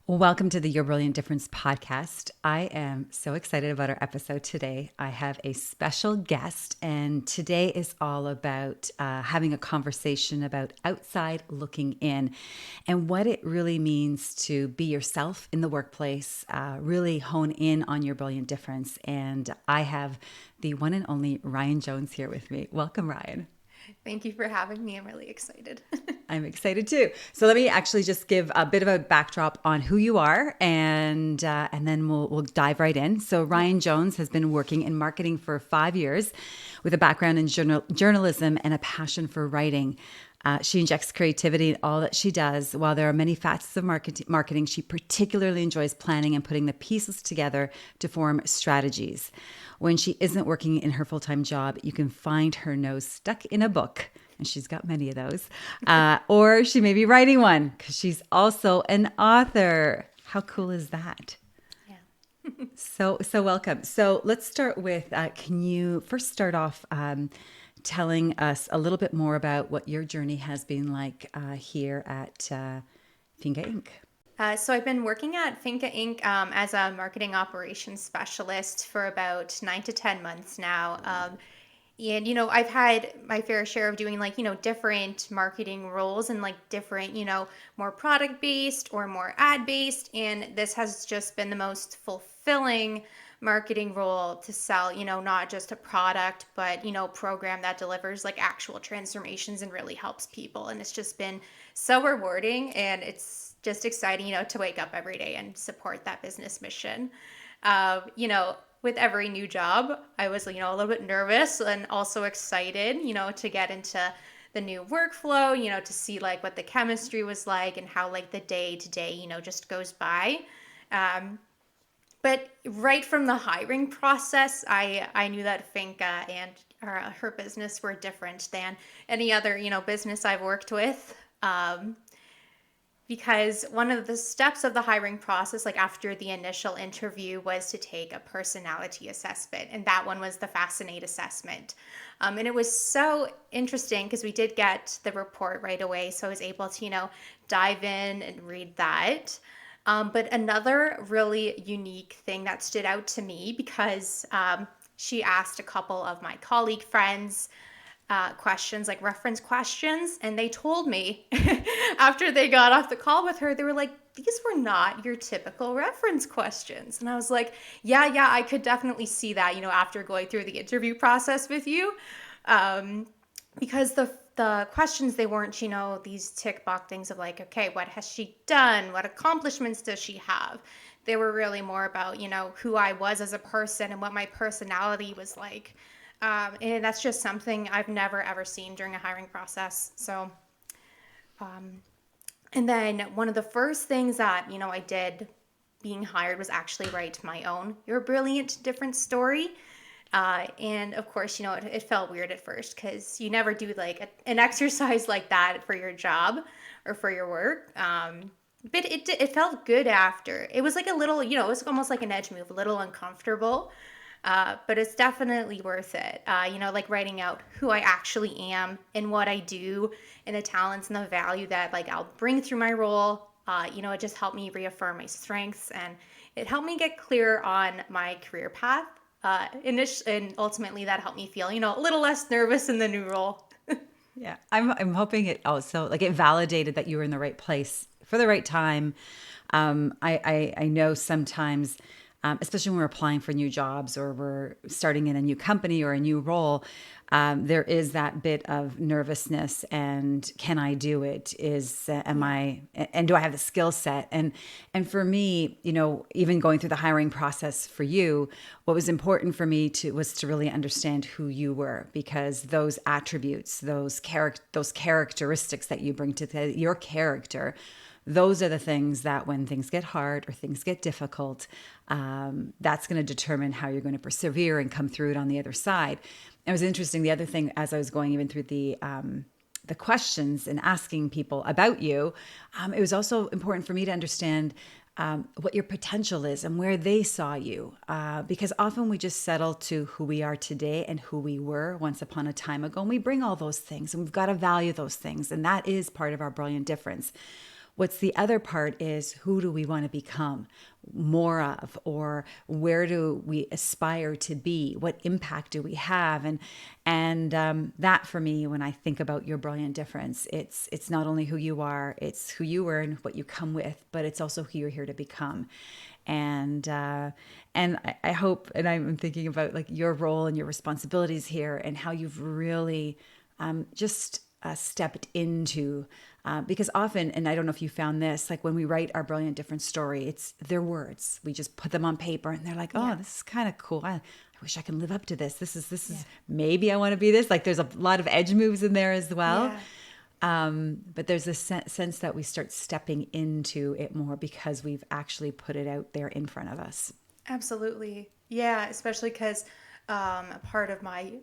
Welcome to the Your Brilliant Difference podcast. I am so excited about our episode today. I have a special guest, and today is all about having a conversation about outside looking in and what it really means to be yourself in the workplace, really hone in on your brilliant difference. And I have the one and only Ryan Jones here with me. Welcome, Ryan. Thank you for having me. I'm really excited. I'm excited too. So let me actually just give a bit of a backdrop on who you are, and then we'll dive right in. So Yeah. Ryan Jones has been working in marketing for 5 years, with a background in journalism and a passion for writing. She injects creativity in all that she does. While there are many facets of marketing, she particularly enjoys planning and putting the pieces together to form strategies. When she isn't working in her full-time job, you can find her nose stuck in a book, and she's got many of those, or she may be writing one because she's also an author. How cool is that? Yeah. So welcome. So let's start with, can you first start off telling us a little bit more about what your journey has been like here at Finka Inc. So I've been working at Finka Inc. As a marketing operations specialist for about 9 to 10 months now. And I've had my fair share of doing different marketing roles and different, more product based or more ad based. And this has just been the most fulfilling marketing role to sell, not just a product, but, program that delivers like actual transformations and really helps people. And it's just been so rewarding, and it's just exciting, to wake up every day and support that business mission. With every new job, I was, a little bit nervous and also excited, to get into the new workflow, to see like what the chemistry was like and how like the day to day, just goes by. Um, but right from the hiring process, I knew that Finca and her business were different than any other, business I've worked with. Because one of the steps of the hiring process, like after the initial interview, was to take a personality assessment. And that one was the Fascinate assessment. And it was so interesting because we did get the report right away. So I was able to, dive in and read that. But another really unique thing that stood out to me because she asked a couple of my colleague friends questions, like reference questions. And they told me after they got off the call with her, they were like, these were not your typical reference questions. And I was like, yeah, I could definitely see that, after going through the interview process with you. Um, because the questions, they weren't, these tick box things of like, okay, what has she done? What accomplishments does she have? They were really more about, who I was as a person and what my personality was like. And that's just something I've never ever seen during a hiring process. So, and then one of the first things that, I did being hired was actually write my own Your Brilliant Different story. And of course, it felt weird at first because you never do like an exercise like that for your job or for your work. But it felt good after. It was like a little, it was almost like an edge move, a little uncomfortable. But it's definitely worth it. Like writing out who I actually am and what I do and the talents and the value that like I'll bring through my role. It just helped me reaffirm my strengths, and it helped me get clear on my career path. And ultimately that helped me feel, a little less nervous in the new role. Yeah, I'm hoping it also like it validated that you were in the right place for the right time. I know sometimes, especially when we're applying for new jobs or we're starting in a new company or a new role, there is that bit of nervousness and can I do it? Am Yeah. I and do I have the skill set? And for me, even going through the hiring process for you, what was important for me was to really understand who you were, because those attributes, those characteristics that you bring to your character, those are the things that when things get hard or things get difficult, that's going to determine how you're going to persevere and come through it on the other side. It was interesting. The other thing, as I was going even through the questions and asking people about you, it was also important for me to understand what your potential is and where they saw you. Because often we just settle to who we are today and who we were once upon a time ago. And we bring all those things and we've got to value those things. And that is part of our brilliant difference. What's the other part is, who do we want to become more of, or where do we aspire to be? What impact do we have? And that for me, when I think about your brilliant difference, it's not only who you are, it's who you were and what you come with, but it's also who you're here to become. And I hope, and I'm thinking about like your role and your responsibilities here, and how you've really just stepped into, because often, and I don't know if you found this, like when we write our brilliant difference story, it's their words. We just put them on paper and they're like, oh, Yeah. this is kind of cool. I wish I can live up to this. This Yeah. is maybe I want to be this. Like there's a lot of edge moves in there as well. Yeah. But there's this sense that we start stepping into it more because we've actually put it out there in front of us. Absolutely. Yeah, especially because a part of my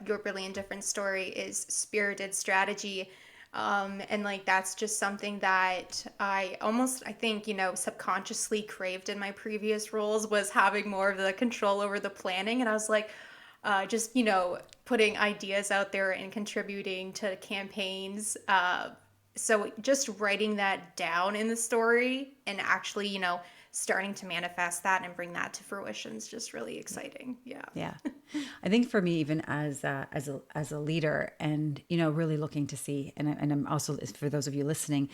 Your Brilliant Difference story is spirited strategy. And like that's just something that I think, subconsciously craved in my previous roles, was having more of the control over the planning. And I was like, just, putting ideas out there and contributing to campaigns. So just writing that down in the story and actually, starting to manifest that and bring that to fruition is just really exciting. Yeah. Yeah. I think for me, even as a leader, and, really looking to see, and I'm also, for those of you listening,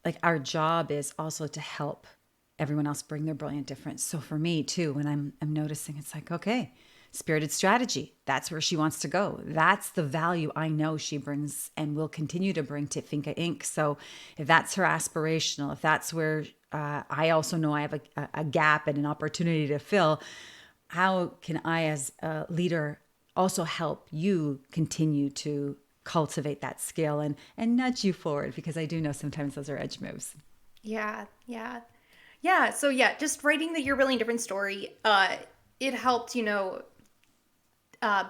like our job is also to help everyone else bring their brilliant difference. So for me too, when I'm noticing, it's like, okay, spirited strategy, that's where she wants to go. That's the value I know she brings and will continue to bring to Finka Inc. So if that's her aspirational, if that's where I also know I have a gap and an opportunity to fill, how can I, as a leader, also help you continue to cultivate that skill and nudge you forward? Because I do know sometimes those are edge moves. Yeah. Yeah. Yeah. So yeah, just writing the Your Brilliant Different story, it helped,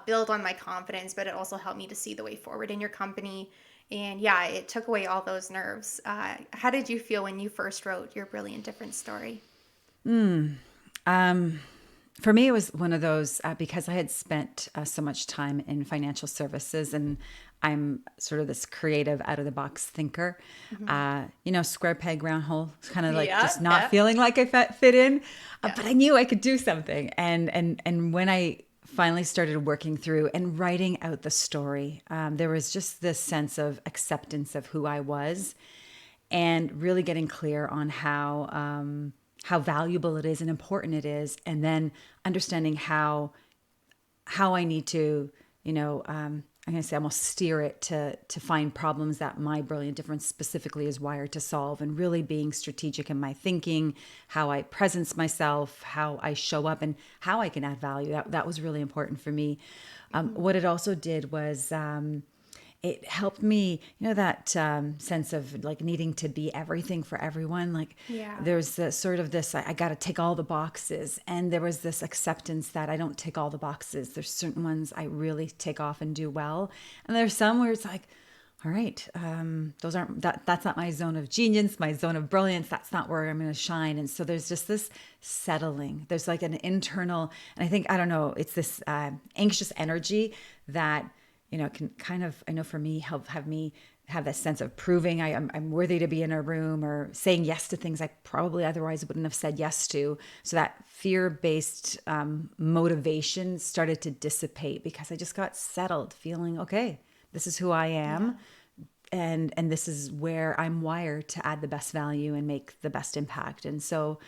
build on my confidence, but it also helped me to see the way forward in your company. And yeah, it took away all those nerves. How did you feel when you first wrote Your Brilliant Different story? For me, it was one of those, because I had spent so much time in financial services, and I'm sort of this creative, out of the box thinker. Hmm. Square peg, round hole, kind of like Yeah, just not yeah, feeling like I fit in, yeah. but I knew I could do something. And when I finally started working through and writing out the story, there was just this sense of acceptance of who I was, and really getting clear on how valuable it is and important it is, and then understanding how I need to, I'm going to say almost steer it to find problems that my brilliant difference specifically is wired to solve, and really being strategic in my thinking, how I presence myself, how I show up, and how I can add value. That was really important for me. Hmm. What it also did was, it helped me, that sense of like needing to be everything for everyone. Like Yeah. there's the sort of this, I got to tick all the boxes. And there was this acceptance that I don't tick all the boxes. There's certain ones I really tick off and do well. And there's some where it's like, all right, that's not my zone of genius, my zone of brilliance. That's not where I'm going to shine. And so there's just this settling. There's like an internal, and I think, I don't know, it's this anxious energy that, can kind of, I know for me, help have me have that sense of proving I'm worthy to be in a room, or saying yes to things I probably otherwise wouldn't have said yes to. So that fear-based motivation started to dissipate, because I just got settled, feeling, okay, this is who I Yeah. am, and this is where I'm wired to add the best value and make the best impact. And so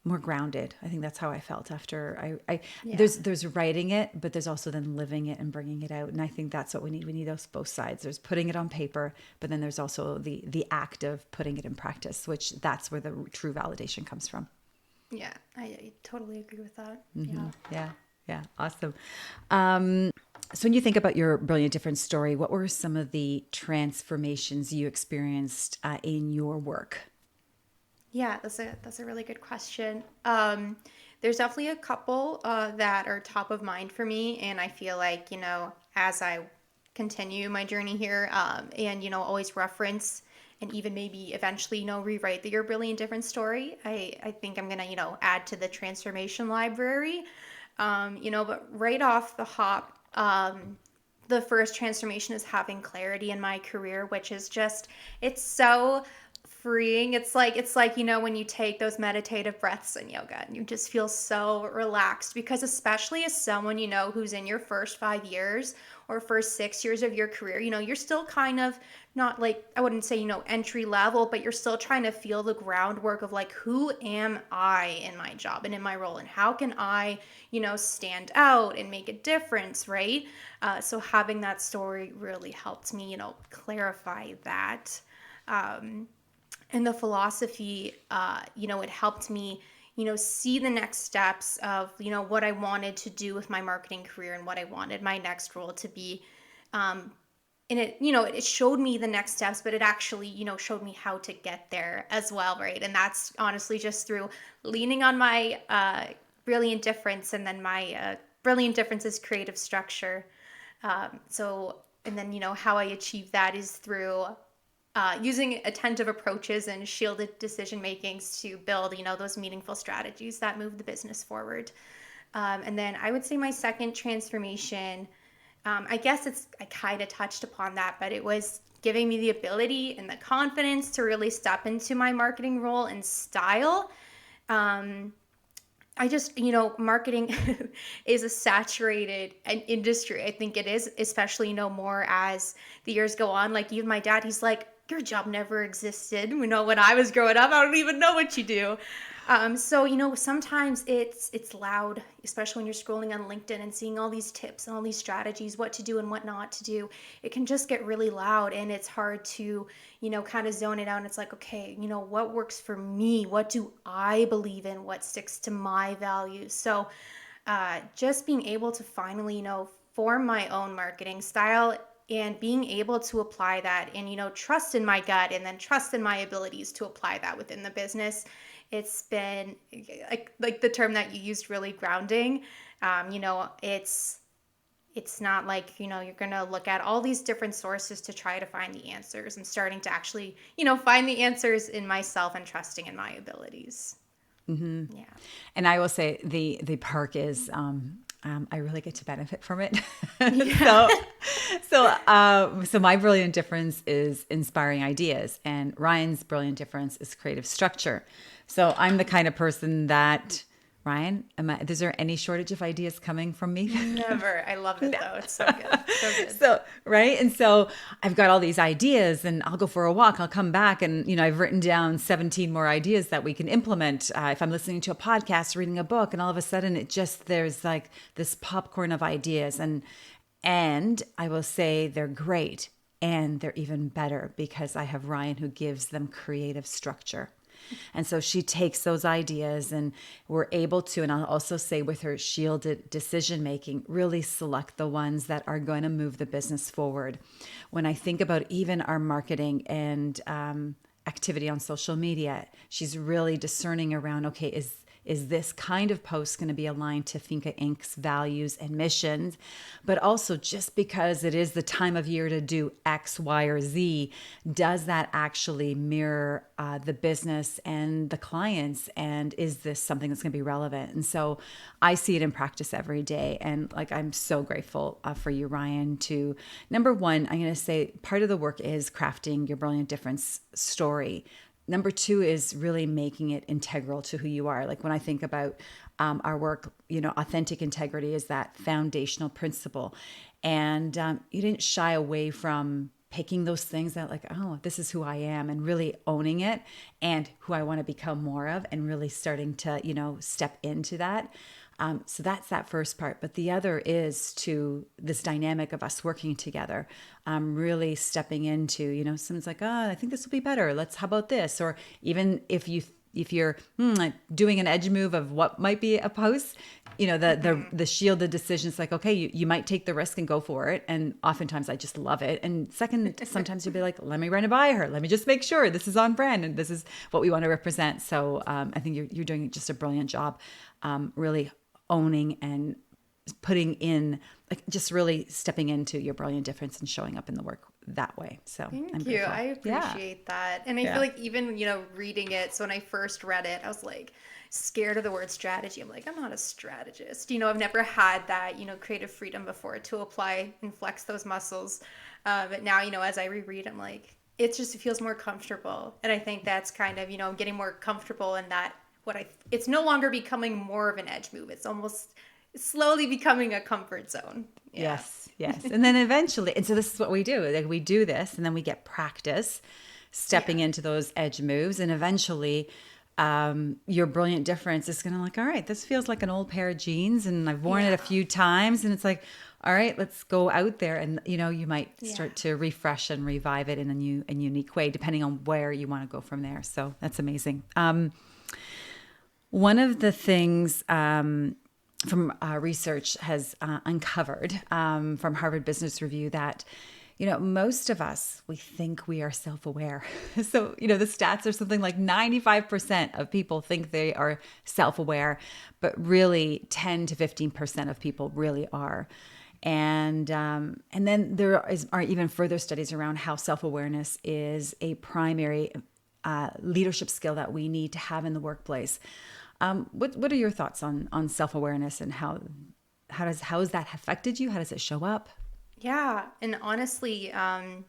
more grounded. I think that's how I felt after I Yeah. there's writing it, but there's also then living it and bringing it out. And I think that's what we need. We need those both sides. There's putting it on paper, but then there's also the act of putting it in practice, which that's where the true validation comes from. Yeah. I totally agree with that. Yeah. Yeah. Yeah. Awesome. So when you think about your brilliant difference story, what were some of the transformations you experienced in your work? Yeah, that's a really good question. There's definitely a couple that are top of mind for me, and I feel like as I continue my journey here, and always reference and even maybe eventually rewrite the Your Brilliant Different story. I think I'm gonna add to the transformation library. But right off the hop. the first transformation is having clarity in my career, which is just, it's so freeing. It's like, when you take those meditative breaths in yoga and you just feel so relaxed, because especially as someone, who's in your first 5 years or first 6 years of your career, you're still kind of not like, I wouldn't say, entry level, but you're still trying to feel the groundwork of like, who am I in my job and in my role, and how can I, stand out and make a difference, right? So having that story really helped me, clarify that. Um, and the philosophy, it helped me, see the next steps of, what I wanted to do with my marketing career and what I wanted my next role to be. And it showed me the next steps, but it actually, showed me how to get there as well, right? And that's honestly just through leaning on my brilliant difference, and then my brilliant difference's creative structure. And then, how I achieve that is through using attentive approaches and shielded decision makings to build, those meaningful strategies that move the business forward. And then I would say my second transformation, I guess I kind of touched upon that, but it was giving me the ability and the confidence to really step into my marketing role and style. I just, marketing is a saturated industry. I think it is, especially, more as the years go on. Like, even my dad, he's like, your job never existed. When I was growing up, I don't even know what you do. So, sometimes it's loud, especially when you're scrolling on LinkedIn and seeing all these tips and all these strategies, what to do and what not to do. It can just get really loud, and it's hard to, kind of zone it out. And it's like, okay, what works for me? What do I believe in? What sticks to my values? So just being able to finally, form my own marketing style, and being able to apply that, and trust in my gut, and then trust in my abilities to apply that within the business. It's been like the term that you used, really grounding. It's not like, you're going to look at all these different sources to try to find the answers. I'm starting to actually, find the answers in myself and trusting in my abilities. Yeah. And I will say the perk is I really get to benefit from it. Yeah. So my brilliant difference is inspiring ideas, and Ryan's brilliant difference is creative structure. So I'm the kind of person that, Ryan, is there any shortage of ideas coming from me? Never. I love it though. It's so good. So good. So, right. And so I've got all these ideas, and I'll go for a walk. I'll come back, and, I've written down 17 more ideas that we can implement. If I'm listening to a podcast, reading a book, and all of a sudden there's like this popcorn of ideas, and I will say they're great, and they're even better because I have Ryan who gives them creative structure. And so she takes those ideas, and we're able to, and I'll also say with her shielded decision making, really select the ones that are going to move the business forward. When I think about even our marketing and activity on social media, she's really discerning around, okay, is this kind of post going to be aligned to Finka Inc.'s values and missions? But also, just because it is the time of year to do X, Y, or Z, does that actually mirror the business and the clients? And is this something that's going to be relevant? And so I see it in practice every day. And like, I'm so grateful for you, Ryan, to, number one, I'm going to say part of the work is crafting your brilliant difference story. Number two is really making it integral to who you are. Like, when I think about our work, authentic integrity is that foundational principle. And you didn't shy away from picking those things that, like, oh, this is who I am, and really owning it, and who I want to become more of, and really starting to, step into that. So that's that first part. But the other is to this dynamic of us working together, really stepping into, someone's like, oh, I think this will be better. How about this? Or even if you're like doing an edge move of what might be a post, the shielded decisions, like, okay, you might take the risk and go for it. And oftentimes I just love it. And second, sometimes you'll be like, let me run it by her. Let me just make sure this is on brand and this is what we want to represent. So I think you're doing just a brilliant job, really owning and putting in, like, just really stepping into your brilliant difference and showing up in the that way. So I'm Thank you. grateful. I Yeah. appreciate that. And I feel Yeah. like even, reading it, so when I first read it, I was like scared of the word strategy. I'm like, I'm not a strategist. I've never had that, creative freedom before to apply and flex those muscles. But now, as I reread, I'm like, it feels more comfortable. And I think that's kind of, I'm getting more comfortable in that it's no longer becoming more of an edge move. It's almost slowly becoming a comfort zone. Yeah. Yes, yes. And then eventually, and so this is what we do. Like we do this and then we get practice stepping Yeah. into those edge moves. And eventually, your brilliant difference is going to like, all right, this feels like an old pair of jeans and I've worn it Yeah. a few times. And it's like, all right, let's go out there. And, you might Yeah. start to refresh and revive it in a new and unique way, depending on where you want to go from there. So that's amazing. One of the things from research has uncovered from Harvard Business Review that, most of us, we think we are self-aware. So, the stats are something like 95% of people think they are self-aware, but really 10 to 15% of people really are. And then are even further studies around how self-awareness is a primary leadership skill that we need to have in the workplace. What are your thoughts on self-awareness and how has that affected you? How does it show up? Yeah, and honestly, I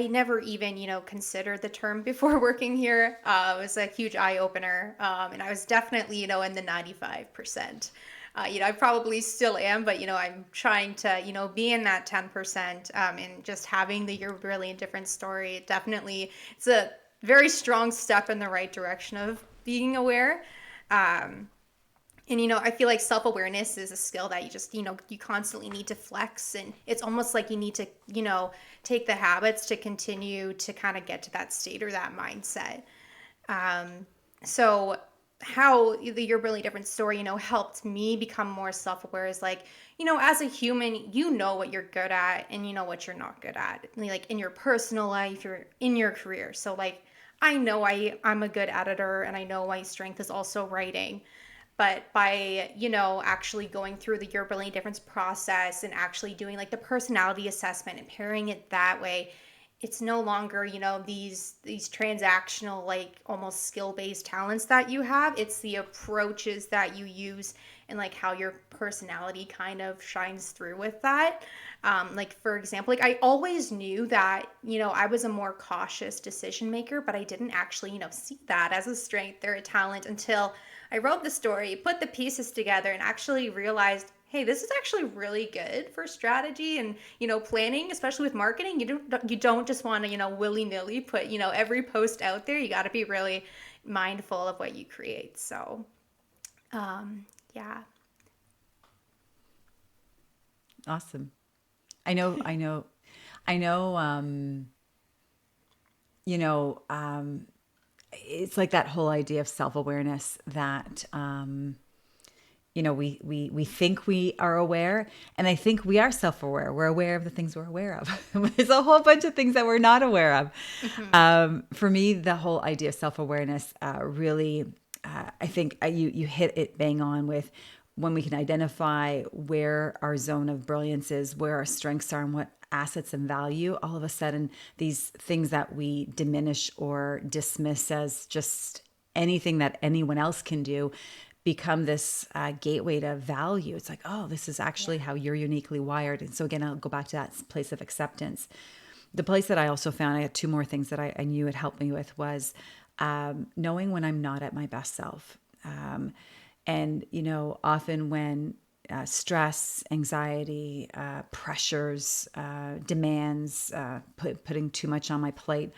never even, considered the term before working here. It was a huge eye opener, and I was definitely, in the 95%. I probably still am, but I'm trying to, be in that 10%, and just having the You're Brilliant Different story. It's a very strong step in the right direction of being aware. Um, And I feel like self-awareness is a skill that you just, you constantly need to flex, and it's almost like you need to, take the habits to continue to kind of get to that state or that mindset. So how Your Really Different story, helped me become more self-aware is like, as a human, you know what you're good at and you know what you're not good at. Like in your personal life, you're in your career. So like I know I'm a good editor and I know my strength is also writing. But by, actually going through the Your Brilliant Difference process and actually doing like the personality assessment and pairing it that way, it's no longer, these transactional, like almost skill-based talents that you have. It's the approaches that you use and like how your personality kind of shines through with that. Like for example, like I always knew that, I was a more cautious decision maker, but I didn't actually, see that as a strength or a talent until I wrote the story, put the pieces together, and actually realized, hey, this is actually really good for strategy and planning, especially with marketing. You don't just want to willy nilly put every post out there. You got to be really mindful of what you create. So yeah. Awesome. I know, I know, I know, you know, um, it's like that whole idea of self-awareness that, we think we are aware, and I think we are self-aware. We're aware of the things we're aware of. There's a whole bunch of things that we're not aware of. Hmm. For me, the whole idea of self-awareness really, I think you hit it bang on with when we can identify where our zone of brilliance is, where our strengths are, and what assets and value. All of a sudden, these things that we diminish or dismiss as just anything that anyone else can do become this gateway to value. It's like, oh, this is actually Yeah. how you're uniquely wired. And so again, I'll go back to that place of acceptance. The place that I also found, I had two more things that I knew it helped me with was knowing when I'm not at my best self. And, often when stress, anxiety, pressures, demands, putting too much on my plate,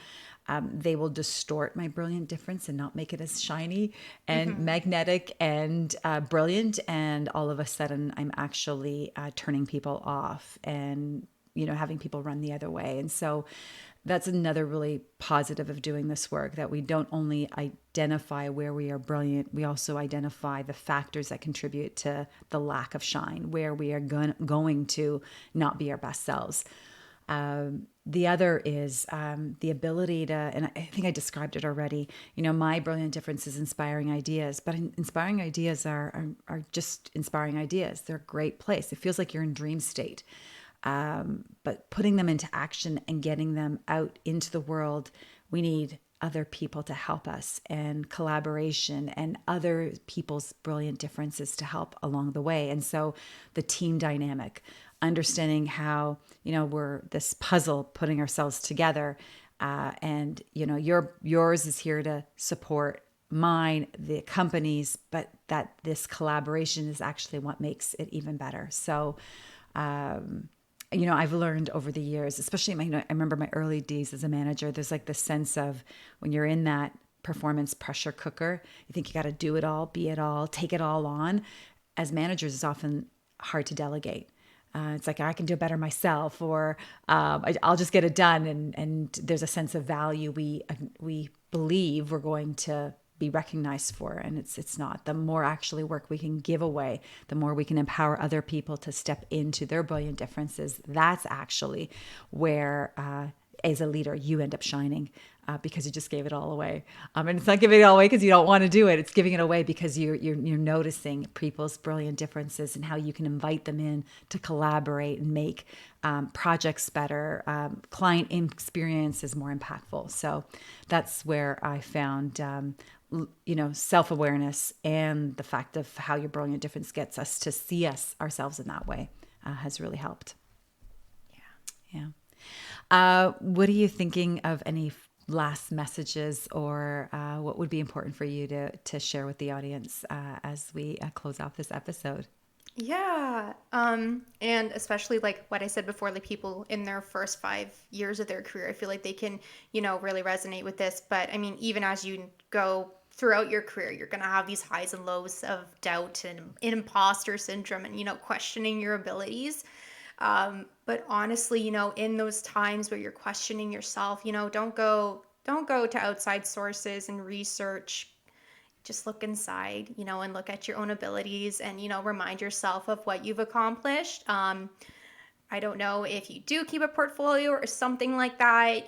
they will distort my brilliant difference and not make it as shiny and Hmm. magnetic and brilliant. And all of a sudden, I'm actually turning people off and having people run the other way. And so that's another really positive of doing this work, that we don't only identify where we are brilliant, we also identify the factors that contribute to the lack of shine, where we are going to not be our best selves. The other is the ability to, and I think I described it already, my brilliant difference is inspiring ideas, but inspiring ideas are just inspiring ideas. They're a great place. It feels like you're in dream state. But putting them into action and getting them out into the world, we need other people to help us, and collaboration and other people's brilliant differences to help along the way. And so the team dynamic, understanding how, we're this puzzle putting ourselves together. And, yours is here to support mine, the companies, but that this collaboration is actually what makes it even better. So, I've learned over the years, especially I remember my early days as a manager, there's like the sense of when you're in that performance pressure cooker, you think you got to do it all, be it all, take it all on. As managers, it's often hard to delegate. It's like I can do it better myself, or I'll just get it done. And there's a sense of value we believe we're going to be recognized for, and it's not. The more actually work we can give away, the more we can empower other people to step into their brilliant differences. That's actually where, as a leader, you end up shining, because you just gave it all away. And it's not giving it all away because you don't want to do it. It's giving it away because you're noticing people's brilliant differences and how you can invite them in to collaborate and make projects better. Client experience is more impactful. So that's where I found, self-awareness and the fact of how your brilliant difference gets us to see ourselves in that way has really helped. Yeah. What are you thinking of, any last messages, or what would be important for you to share with the audience as we close off this episode? Yeah. And especially like what I said before, like people in their first 5 years of their career, I feel like they can, really resonate with this. But I mean, even as you go throughout your career, you're going to have these highs and lows of doubt and imposter syndrome and, questioning your abilities. But honestly, in those times where you're questioning yourself, don't go to outside sources and research. Just look inside, and look at your own abilities and, remind yourself of what you've accomplished. I don't know if you do keep a portfolio or something like that,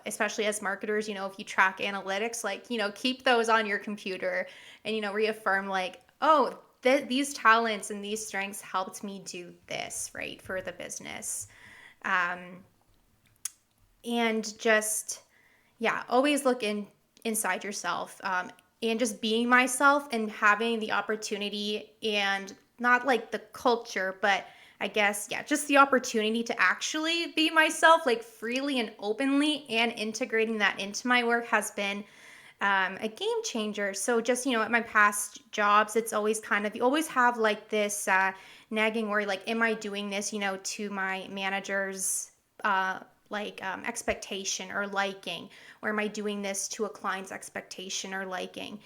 especially as marketers, if you track analytics, like, keep those on your computer and, reaffirm like, oh, these talents and these strengths helped me do this, right, for the business. And just, yeah, always look inside yourself, and just being myself and having the opportunity, and not like the culture, but I guess, yeah, just the opportunity to actually be myself, like freely and openly, and integrating that into my work has been a game changer. So just, at my past jobs, it's always kind of, you always have like this nagging worry, like, am I doing this, to my manager's expectation or liking, or am I doing this to a client's expectation or liking?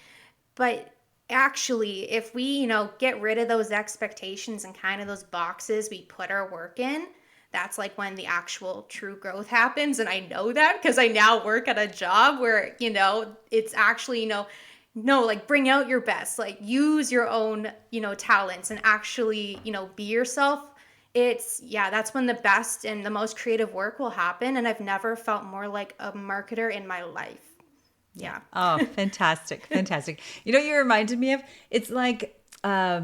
But actually, if we, get rid of those expectations and kind of those boxes we put our work in, that's like when the actual true growth happens. And I know that because I now work at a job where, it's actually, no, like bring out your best, like use your own, talents and actually, be yourself. That's when the best and the most creative work will happen. And I've never felt more like a marketer in my life. Yeah. Oh, fantastic. Fantastic. You reminded me of, it's like, a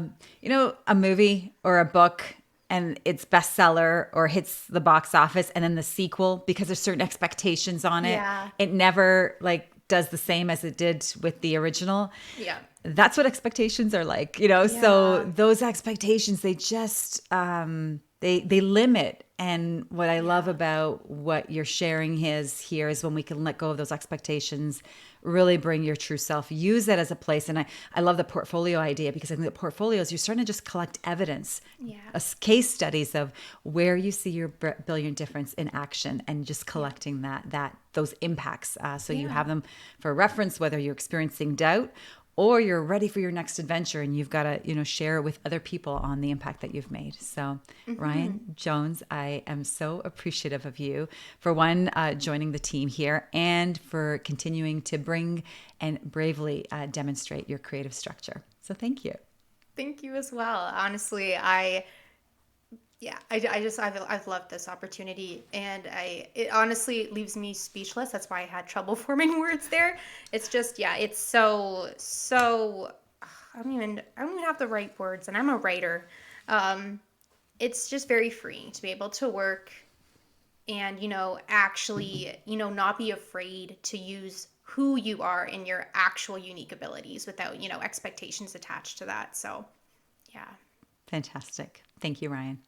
movie or a book, and it's bestseller or hits the box office, and then the sequel, because there's certain expectations on it. Yeah. It never like does the same as it did with the original. Yeah. That's what expectations are like, so those expectations, they just, they limit. And what I love about what you're sharing here is when we can let go of those expectations, really bring your true self, use that as a place. And I love the portfolio idea, because I think the portfolios, you're starting to just collect evidence, case studies of where you see your brilliant difference in action, and just collecting those impacts. So you have them for reference, whether you're experiencing doubt or you're ready for your next adventure, and you've got to, share it with other people on the impact that you've made. So, Ryan Jones, I am so appreciative of you for joining the team here, and for continuing to bring and bravely demonstrate your creative structure. So thank you. Thank you as well. Honestly, I've loved this opportunity, and it honestly leaves me speechless. That's why I had trouble forming words there. It's just, it's so I don't even have the right words, and I'm a writer. it's just very freeing to be able to work and, actually, not be afraid to use who you are and your actual unique abilities without, expectations attached to that. So, yeah. Fantastic. Thank you, Ryan.